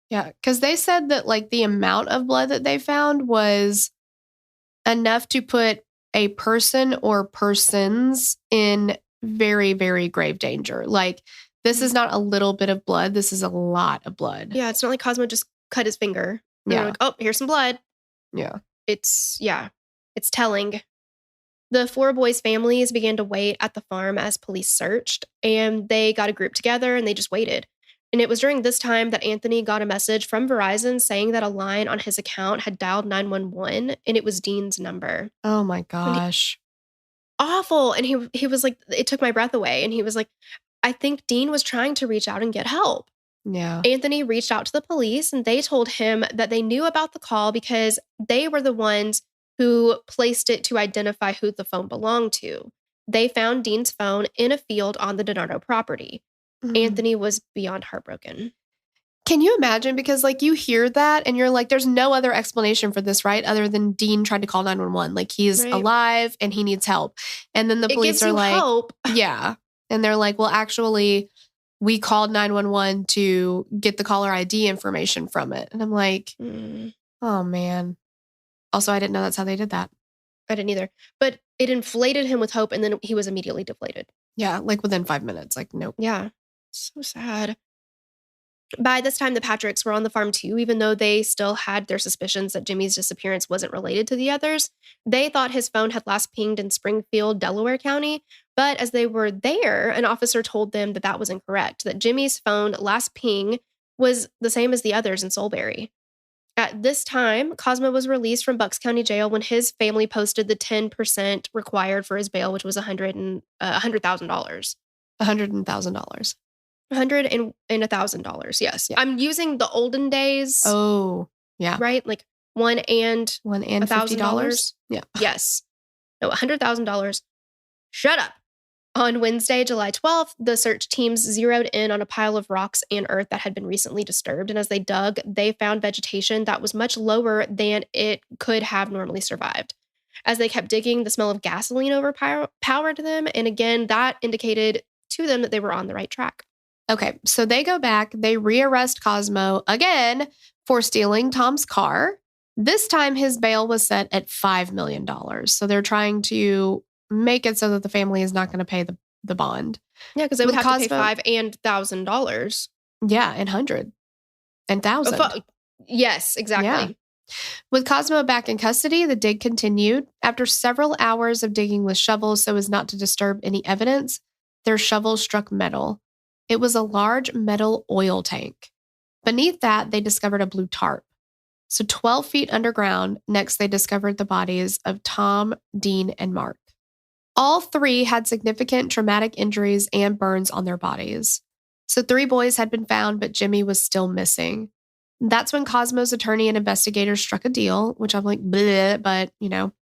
Yeah, because they said that like the amount of blood that they found was enough to put a person or persons in very, very grave danger. Like, this is not a little bit of blood. This is a lot of blood. Yeah, it's not like Cosmo just cut his finger. Yeah. Like, oh, here's some blood. Yeah. It's telling. The four boys' families began to wait at the farm as police searched, and they got a group together and they just waited. And it was during this time that Anthony got a message from Verizon saying that a line on his account had dialed 911, and it was Dean's number. Oh my gosh. Awful. And he was like, it took my breath away. And he was like, I think Dean was trying to reach out and get help. Yeah. Anthony reached out to the police and they told him that they knew about the call because they were the ones who placed it to identify who the phone belonged to. They found Dean's phone in a field on the Dinardo property. Anthony was beyond heartbroken. Can you imagine? Because like you hear that and you're like, there's no other explanation for this, right? Other than Dean tried to call 911. Like, he's alive and he needs help. And then the police are like, hope. Yeah. And they're like, well, actually, we called 911 to get the caller ID information from it. And I'm like, oh, man. Also, I didn't know that's how they did that. I didn't either. But it inflated him with hope, and then he was immediately deflated. Yeah, like within 5 minutes. Like, nope. Yeah. So sad. By this time, the Patricks were on the farm too, even though they still had their suspicions that Jimmy's disappearance wasn't related to the others. They thought his phone had last pinged in Springfield, Delaware County. But as they were there, an officer told them that that was incorrect, that Jimmy's phone last ping was the same as the others in Solebury. At this time, Cosmo was released from Bucks County Jail when his family posted the 10% required for his bail, which was $100,000. $100,000. $100,000, yes. Yeah. I'm using the olden days. Oh, yeah. Right? Like $1 and $50? Yeah. Yes. No, $100,000. Shut up. On Wednesday, July 12th, the search teams zeroed in on a pile of rocks and earth that had been recently disturbed. And as they dug, they found vegetation that was much lower than it could have normally survived. As they kept digging, the smell of gasoline overpowered them. And again, that indicated to them that they were on the right track. Okay, so they go back, they rearrest Cosmo again for stealing Tom's car. This time his bail was set at $5 million. So they're trying to make it so that the family is not going to pay the bond. Yeah, because they would have to pay $5,000 and $1,000. Yeah, and 100 and 1,000. Yes, exactly. Yeah. With Cosmo back in custody, the dig continued. After several hours of digging with shovels so as not to disturb any evidence, their shovel struck metal. It was a large metal oil tank. Beneath that, they discovered a blue tarp. So 12 feet underground, next they discovered the bodies of Tom, Dean, and Mark. All three had significant traumatic injuries and burns on their bodies. So 3 boys had been found, but Jimmy was still missing. That's when Cosmo's attorney and investigators struck a deal, which I'm like, bleh, but I know.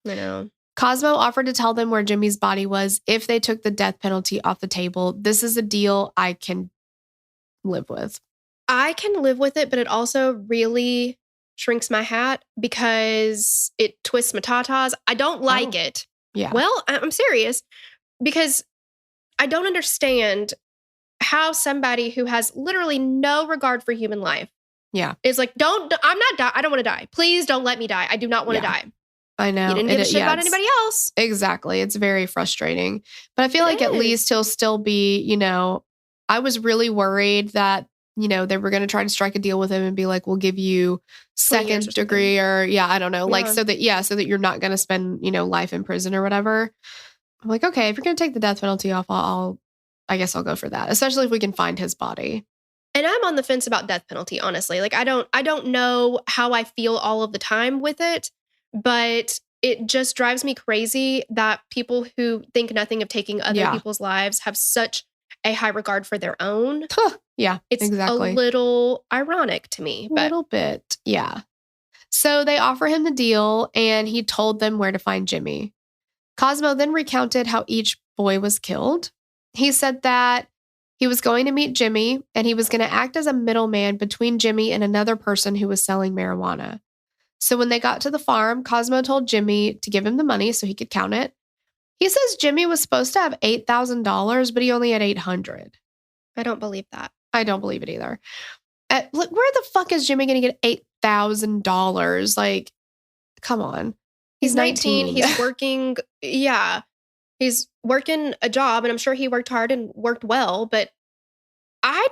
Cosmo offered to tell them where Jimmy's body was if they took the death penalty off the table. This is a deal I can live with. I can live with it, but it also really shrinks my hat because it twists my tatas. I don't like it. Yeah. Well, I'm serious because I don't understand how somebody who has literally no regard for human life is like, I don't want to die. Please don't let me die. I do not want to die. I know. You didn't give a shit about anybody else. Exactly. It's very frustrating. But I feel like at least he'll still be, I was really worried that, they were going to try to strike a deal with him and be like, we'll give you second degree or I don't know. Like, so that you're not going to spend, life in prison or whatever. I'm like, okay, if you're going to take the death penalty off, I guess I'll go for that, especially if we can find his body. And I'm on the fence about death penalty, honestly. Like, I don't know how I feel all of the time with it, but it just drives me crazy that people who think nothing of taking other people's lives have such a high regard for their own. It's exactly. A little ironic to me. A little bit, yeah. So they offer him the deal, and he told them where to find Jimmy. Cosmo then recounted how each boy was killed. He said that he was going to meet Jimmy, and he was going to act as a middleman between Jimmy and another person who was selling marijuana. So when they got to the farm, Cosmo told Jimmy to give him the money so he could count it. He says Jimmy was supposed to have $8,000, but he only had $800. I don't believe that. I don't believe it either. Look, where the fuck is Jimmy going to get $8,000? Like, come on. He's 19. He's working. He's working a job, and I'm sure he worked hard and worked well, but I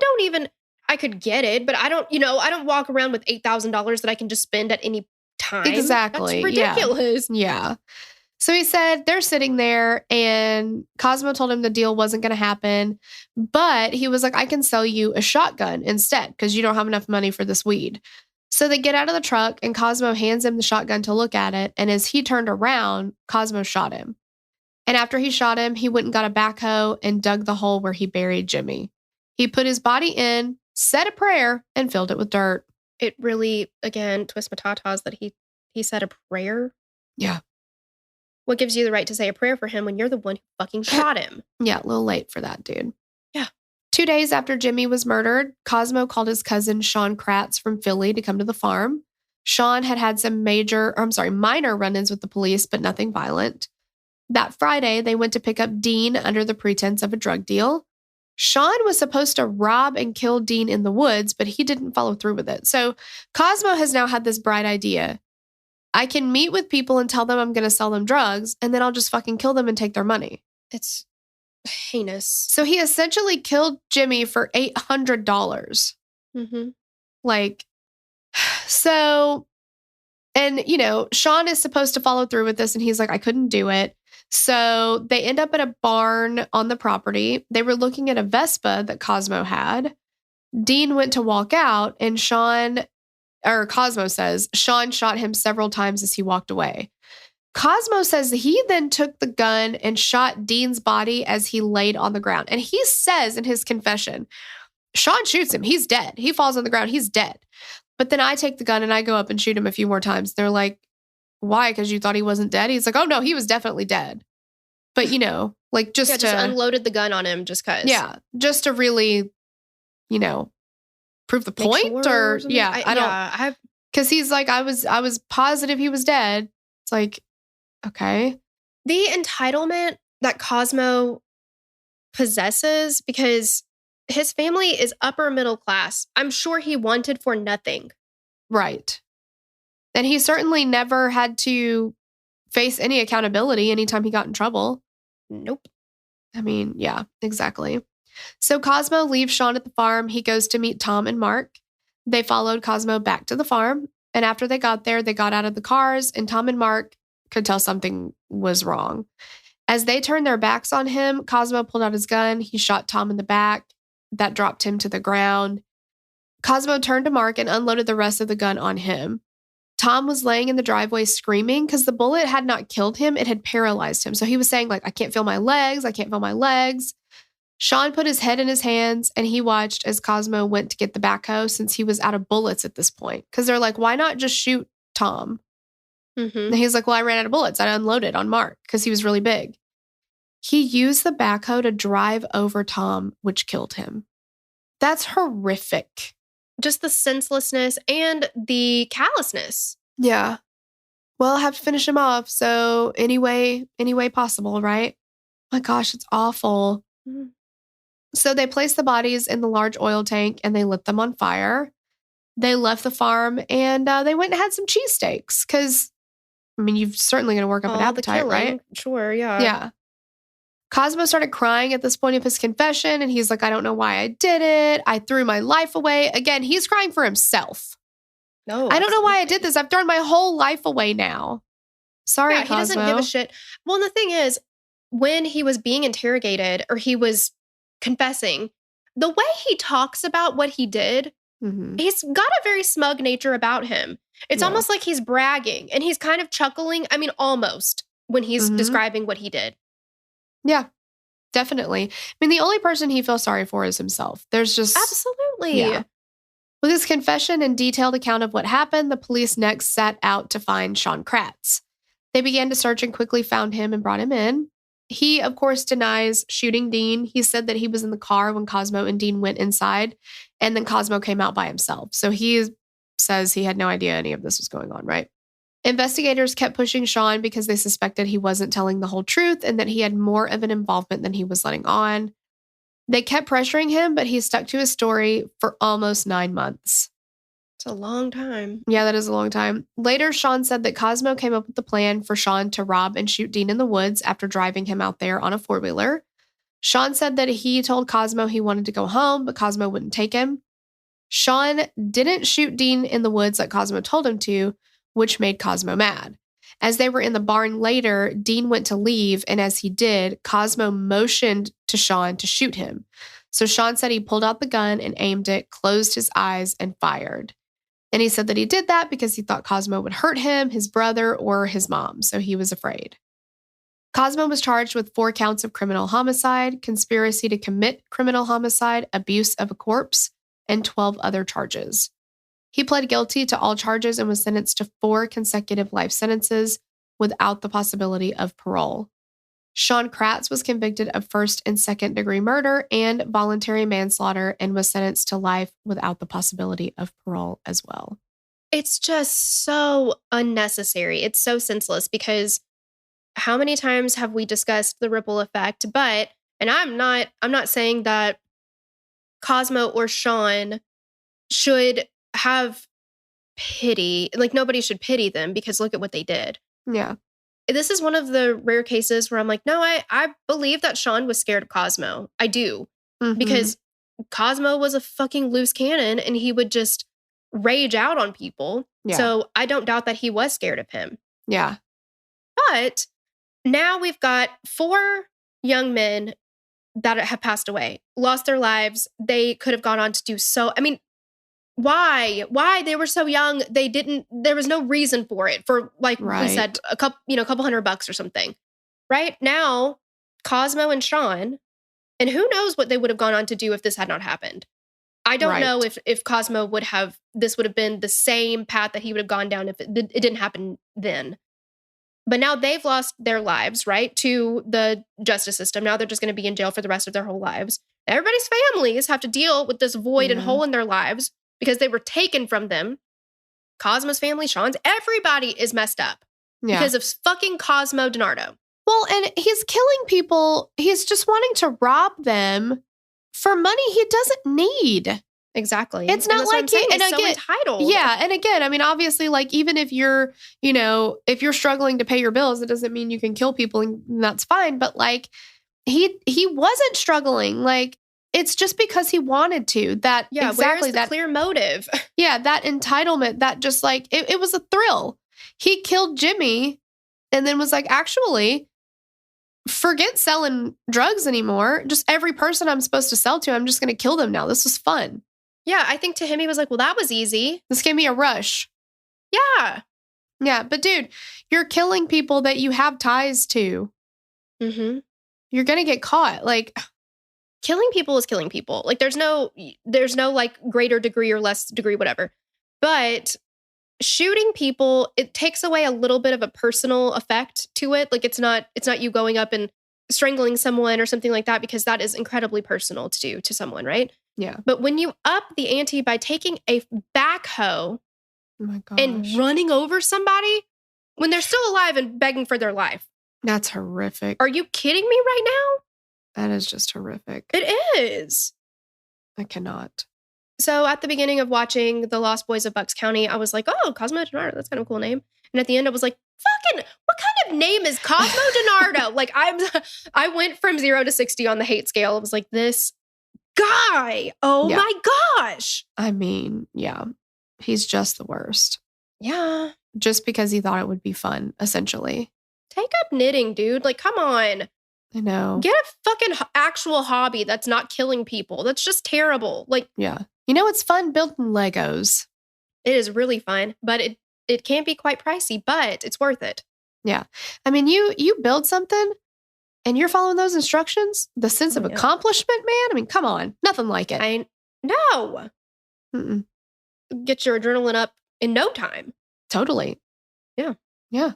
could get it, but I don't walk around with $8,000 that I can just spend at any time. Exactly. That's ridiculous. Yeah. So he said they're sitting there, and Cosmo told him the deal wasn't going to happen, but he was like, I can sell you a shotgun instead because you don't have enough money for this weed. So they get out of the truck, and Cosmo hands him the shotgun to look at it. And as he turned around, Cosmo shot him. And after he shot him, he went and got a backhoe and dug the hole where he buried Jimmy. He put his body in, said a prayer, and filled it with dirt. It really, again, twists my tatas that he said a prayer. Yeah. What gives you the right to say a prayer for him when you're the one who fucking shot him? Yeah, a little late for that, dude. Yeah. 2 days after Jimmy was murdered, Cosmo called his cousin Sean Kratz from Philly to come to the farm. Sean had some minor run-ins with the police, but nothing violent. That Friday, they went to pick up Dean under the pretense of a drug deal. Sean was supposed to rob and kill Dean in the woods, but he didn't follow through with it. So Cosmo has now had this bright idea. I can meet with people and tell them I'm going to sell them drugs, and then I'll just fucking kill them and take their money. It's heinous. So he essentially killed Jimmy for $800. Mm-hmm. And Sean is supposed to follow through with this, and he's like, I couldn't do it. So they end up at a barn on the property. They were looking at a Vespa that Cosmo had. Dean went to walk out, and Cosmo says Sean shot him several times as he walked away. Cosmo says he then took the gun and shot Dean's body as he laid on the ground. And he says in his confession, Sean shoots him. He's dead. He falls on the ground. He's dead. But then I take the gun and I go up and shoot him a few more times. They're like, why? Because you thought he wasn't dead? He's like, oh, no, he was definitely dead. But, just unloaded the gun on him just because. Yeah, just to really, prove the point I don't. Because he's like, I was positive he was dead. It's like, okay. The entitlement that Cosmo possesses, because his family is upper middle class. I'm sure he wanted for nothing. Right. And he certainly never had to face any accountability anytime he got in trouble. Nope. I mean, yeah, exactly. So Cosmo leaves Sean at the farm. He goes to meet Tom and Mark. They followed Cosmo back to the farm. And after they got there, they got out of the cars, and Tom and Mark could tell something was wrong. As they turned their backs on him, Cosmo pulled out his gun. He shot Tom in the back. That dropped him to the ground. Cosmo turned to Mark and unloaded the rest of the gun on him. Tom was laying in the driveway screaming because the bullet had not killed him. It had paralyzed him. So he was saying, like, I can't feel my legs. I can't feel my legs. Sean put his head in his hands and he watched as Cosmo went to get the backhoe since he was out of bullets at this point. Because they're like, why not just shoot Tom? And he's like, well, I ran out of bullets. I unloaded on Mark because he was really big. He used the backhoe to drive over Tom, which killed him. That's horrific. Just the senselessness and the callousness. Yeah. Well, I have to finish him off. So any way possible, right? My gosh, it's awful. Mm. So they placed the bodies in the large oil tank and they lit them on fire. They left the farm and they went and had some cheesesteaks because, I mean, you're certainly going to work up an appetite, right? Sure, yeah. Yeah. Cosmo started crying at this point of his confession, and he's like, I don't know why I did it. I threw my life away. Again, he's crying for himself. No, I don't know why I did this. I've thrown my whole life away now. Sorry, yeah, Cosmo. he doesn't give a shit. Well, and the thing is, when he was being interrogated or he was confessing, the way he talks about what he did, he's got a very smug nature about him. It's almost like he's bragging and he's kind of chuckling. I mean, almost when he's describing what he did. Yeah, definitely. I mean, the only person he feels sorry for is himself. There's just... Absolutely. Yeah. With his confession and detailed account of what happened, the police next set out to find Sean Kratz. They began to search and quickly found him and brought him in. He, of course, denies shooting Dean. He said that he was in the car when Cosmo and Dean went inside, and then Cosmo came out by himself. So he says he had no idea any of this was going on, right? Investigators kept pushing Sean because they suspected he wasn't telling the whole truth and that he had more of an involvement than he was letting on. They kept pressuring him, but he stuck to his story for almost 9 months. It's a long time. Yeah, that is a long time. Later, Sean said that Cosmo came up with the plan for Sean to rob and shoot Dean in the woods after driving him out there on a four-wheeler. Sean said that he told Cosmo he wanted to go home, but Cosmo wouldn't take him. Sean didn't shoot Dean in the woods like Cosmo told him to, which made Cosmo mad. As they were in the barn later, Dean went to leave, and as he did, Cosmo motioned to Sean to shoot him. So Sean said he pulled out the gun and aimed it, closed his eyes, and fired. And he said that he did that because he thought Cosmo would hurt him, his brother, or his mom, so he was afraid. Cosmo was charged with 4 counts of criminal homicide, conspiracy to commit criminal homicide, abuse of a corpse, and 12 other charges. He pled guilty to all charges and was sentenced to 4 consecutive life sentences without the possibility of parole. Sean Kratz was convicted of first and second degree murder and voluntary manslaughter and was sentenced to life without the possibility of parole as well. It's just so unnecessary. It's so senseless because how many times have we discussed the ripple effect? But, and I'm not saying that Cosmo or Sean should have pity. Like, nobody should pity them because look at what they did. Yeah. This is one of the rare cases where I'm like, no, I believe that Sean was scared of Cosmo. I do. Because Cosmo was a fucking loose cannon and he would just rage out on people. Yeah. So I don't doubt that he was scared of him. Yeah. But now we've got 4 young men that have passed away, lost their lives. They could have gone on to do so. I mean, why they were so young? There was no reason for it, for like we said, a couple $100 or something. Right now, Cosmo and Sean, and who knows what they would have gone on to do if this had not happened. I don't know if Cosmo would have been the same path that he would have gone down if it didn't happen then. But now they've lost their lives, right, to the justice system. Now they're just going to be in jail for the rest of their whole lives. Everybody's families have to deal with this void and hole in their lives because they were taken from them. Cosmo's family, Sean's, everybody is messed up because of fucking Cosmo Dinardo. Well, and he's killing people. He's just wanting to rob them for money he doesn't need. Exactly. It's not like he's so entitled. Yeah, and again, I mean, obviously, like, even if you're, if you're struggling to pay your bills, it doesn't mean you can kill people, and that's fine. But like, he wasn't struggling. Like, it's just because he wanted to. That exactly where's the clear motive? Yeah, that entitlement. That just like it was a thrill. He killed Jimmy, and then was like, actually, forget selling drugs anymore. Just every person I'm supposed to sell to, I'm just going to kill them now. This was fun. Yeah, I think to him, he was like, well, that was easy. This gave me a rush. Yeah. Yeah, but dude, you're killing people that you have ties to. Mm-hmm. You're going to get caught. Like, killing people is killing people. Like, there's no like greater degree or less degree, whatever. But shooting people, it takes away a little bit of a personal effect to it. Like, it's not you going up and strangling someone or something like that, because that is incredibly personal to do to someone, right? Yeah. But when you up the ante by taking a backhoe and running over somebody when they're still alive and begging for their life. That's horrific. Are you kidding me right now? That is just horrific. It is. I cannot. So at the beginning of watching The Lost Boys of Bucks County, I was like, oh, Cosmo Dinardo, that's kind of a cool name. And at the end, I was like, fucking, what kind of name is Cosmo Dinardo? Like, I went from 0 to 60 on the hate scale. I was like, this guy, oh my gosh. I mean, yeah, he's just the worst. Yeah. Just because he thought it would be fun, essentially. Take up knitting, dude. Like, come on. I know. Get a fucking actual hobby that's not killing people. That's just terrible. Like, yeah. You know, it's fun building Legos. It is really fun, but it can be quite pricey, but it's worth it. Yeah. I mean, you build something and you're following those instructions, the sense of accomplishment, man. I mean, come on. Nothing like it. No. Mm-mm. Get your adrenaline up in no time. Totally. Yeah. Yeah.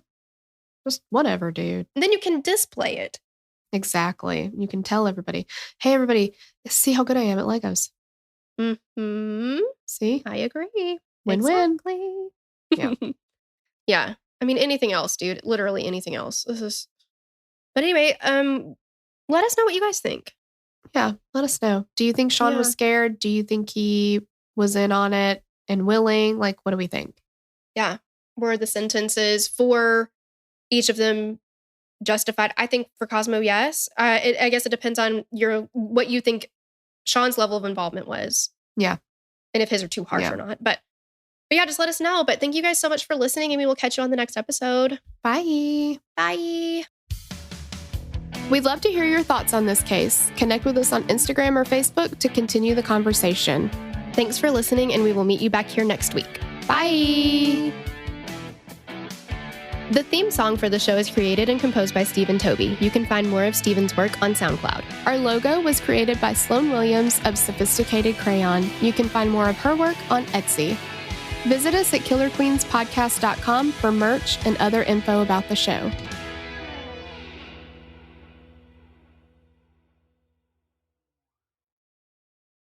Just whatever, dude. And then you can display it. Exactly. You can tell everybody, hey, everybody, see how good I am at Legos. Mm-hmm. See? I agree. Win-win. Exactly. Yeah. Yeah. I mean, anything else, dude. Literally anything else. But anyway, let us know what you guys think. Yeah, let us know. Do you think Sean was scared? Do you think he was in on it and willing? Like, what do we think? Yeah. Were the sentences for each of them justified? I think for Cosmo, yes. I guess it depends on what you think Sean's level of involvement was. Yeah. And if his are too harsh or not. But yeah, just let us know. But thank you guys so much for listening, and we will catch you on the next episode. Bye. Bye. We'd love to hear your thoughts on this case. Connect with us on Instagram or Facebook to continue the conversation. Thanks for listening, and we will meet you back here next week. Bye. The theme song for the show is created and composed by Stephen Toby. You can find more of Stephen's work on SoundCloud. Our logo was created by Sloan Williams of Sophisticated Crayon. You can find more of her work on Etsy. Visit us at killerqueenspodcast.com for merch and other info about the show.